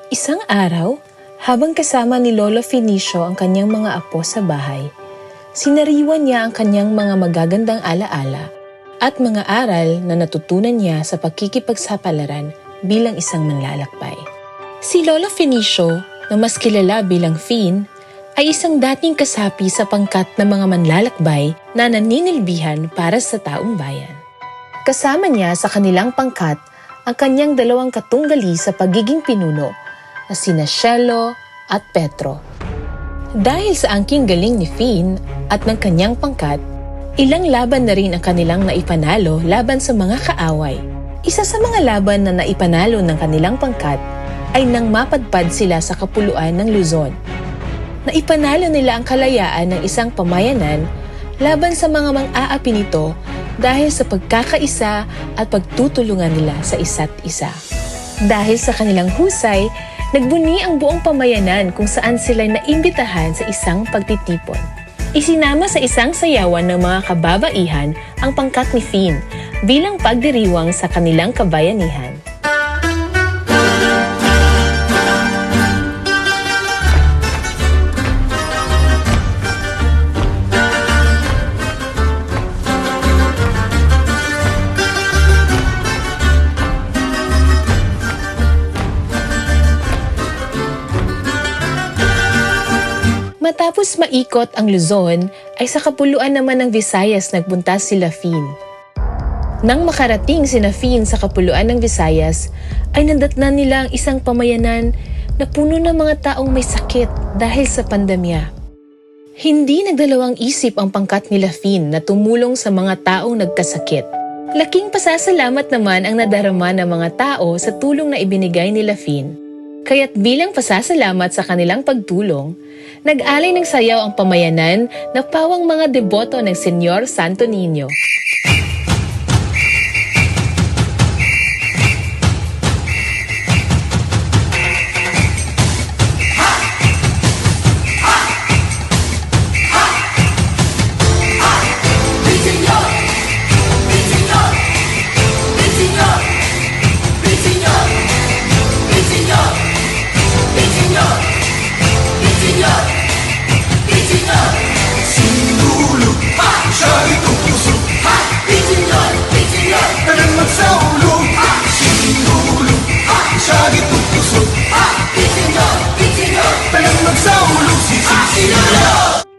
Isang araw, habang kasama ni Lolo Fenicio ang kanyang mga apo sa bahay, sinariwan niya ang kanyang mga magagandang alaala at mga aral na natutunan niya sa pagkikipagsapalaran bilang isang manlalakbay. Si Lolo Fenicio, na mas kilala bilang Fin, ay isang dating kasapi sa pangkat ng mga manlalakbay na naninilbihan para sa taong bayan. Kasama niya sa kanilang pangkat ang kanyang dalawang katunggali sa pagiging pinuno na sina Cielo at Petro. Dahil sa angking galing ni Fin at ng kanyang pangkat, ilang laban na rin ang kanilang naipanalo laban sa mga kaaway. Isa sa mga laban na naipanalo ng kanilang pangkat ay nang mapadpad sila sa kapuluan ng Luzon. Naipanalo nila ang kalayaan ng isang pamayanan laban sa mga mang-aapi nito dahil sa pagkakaisa at pagtutulungan nila sa isa't isa. Dahil sa kanilang husay, nagbuni ang buong pamayanan kung saan sila naimbitahan sa isang pagtitipon. Isinama sa isang sayawan ng mga kababaihan ang pangkat ni Fin bilang pagdiriwang sa kanilang kabayanihan. Matapos maikot ang Luzon, ay sa kapuluan naman ng Visayas nagpunta sila Fin. Nang makarating sina Fin sa kapuluan ng Visayas, ay nadatnan nila ang isang pamayanan na puno ng mga taong may sakit dahil sa pandemya. Hindi nagdalawang isip ang pangkat nila Fin na tumulong sa mga taong nagkasakit. Laking pasasalamat naman ang nadarama ng mga tao sa tulong na ibinigay nila Fin. Kaya't bilang pasasalamat sa kanilang pagtulong, nag-alay ng sayaw ang pamayanan na pawang mga deboto ng Senyor Santo Niño.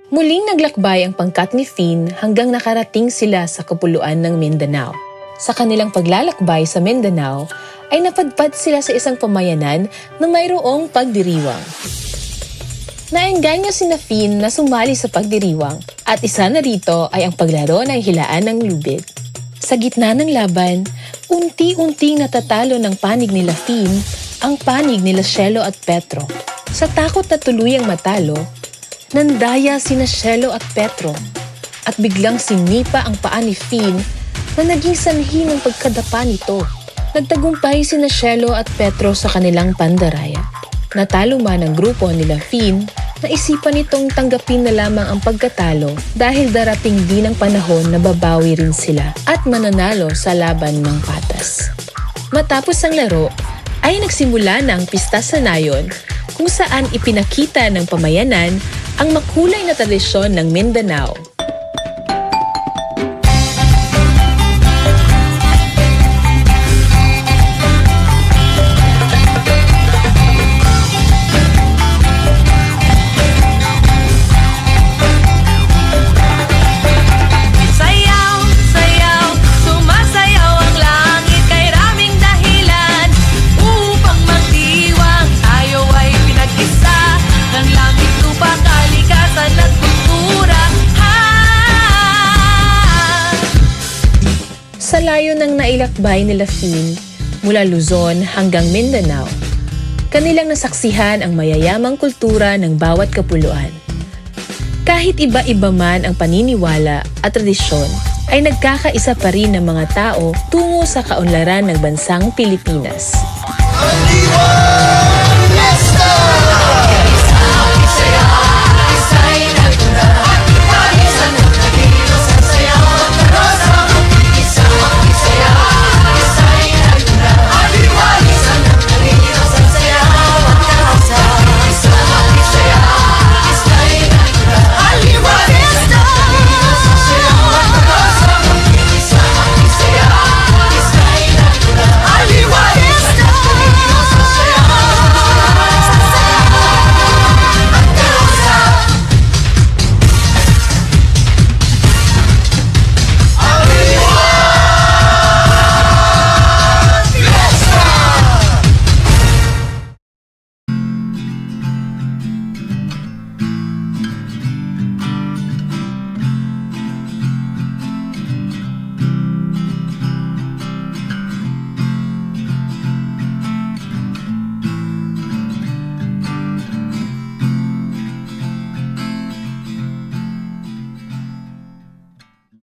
Muling naglakbay ang pangkat ni Fin hanggang nakarating sila sa kapuluan ng Mindanao. Sa kanilang paglalakbay sa Mindanao, ay napadpad sila sa isang pamayanan na mayroong pagdiriwang. Naengganyo sina Fin na sumali sa pagdiriwang at isa na rito ay ang paglaro ng hilaan ng lubid. Sa gitna ng laban, unti-unting natatalo ng panig nila Fin ang panig nila Cielo at Petro. Sa takot na tuluyang matalo, nandaya sina Cielo at Petro at biglang sinipa ang paa ni Fin na naging sanhi ng pagkadapa nito. Nagtagumpay sina Cielo at Petro sa kanilang pandaraya. Natalo man ang grupo nila Fin, naisipan nitong tanggapin na lamang ang pagkatalo dahil darating din ang panahon na babawi rin sila at mananalo sa laban ng patas. Matapos ang laro, ay nagsimula na ang pista sa nayon kung saan ipinakita ng pamayanan ang makulay na tradisyon ng Mindanao. Sa layo ng nailakbay nila Fin mula Luzon hanggang Mindanao, kanilang nasaksihan ang mayayamang kultura ng bawat kapuluan. Kahit iba-iba man ang paniniwala at tradisyon, ay nagkakaisa pa rin ng mga tao tungo sa kaunlaran ng bansang Pilipinas.